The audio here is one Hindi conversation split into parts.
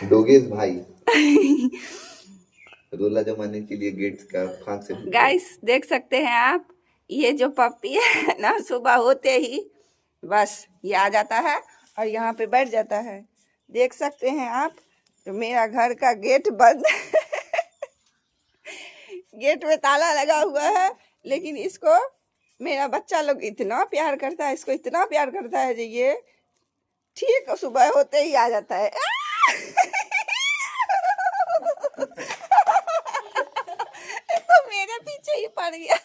डोगेश भाई रोला जमाने के लिए गेट्स का फांक से गाइस देख सकते हैं आप, ये जो पप्पी है ना, सुबह होते ही बस ये आ जाता है और यहाँ पे बैठ जाता है। देख सकते हैं आप, तो मेरा घर का गेट बंद गेट में ताला लगा हुआ है, लेकिन इसको मेरा बच्चा लोग इतना प्यार करता है, इसको इतना प्यार करता है, जो ये ठीक सुबह होते ही आ जाता है। तो मेरे पीछे ही पड़ गया।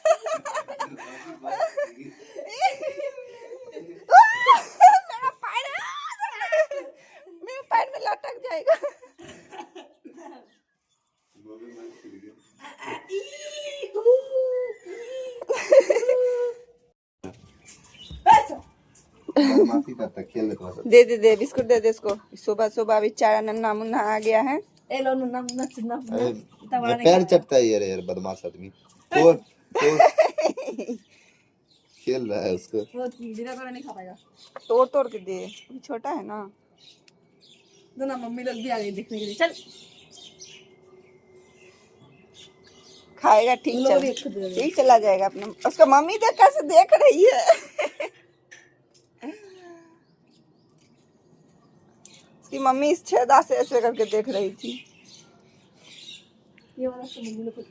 मेरा पैर में लटक जाएगा। बदमाशी करता खेल लेता था। दे दे दे बिस्कुट दे दे इसको। सुबह सुबह बेचारा नन्हा मुन्ना आ गया है। अरे पैर चटता है यार बदमाश आदमी। तो खेल रहा है उसको। नहीं खा पाएगा। तोड़ तोड़ के दे, छोटा है ना। दोनों मम्मी लोग भी आ गई देखने के लिए। चल खाएगा, ठीक चला जाएगा अपना। उसका मम्मी देख कैसे देख रही है। उसकी मम्मी इस छेदा से ऐसे करके देख रही थी। ये वाला तो मम्मी लोग को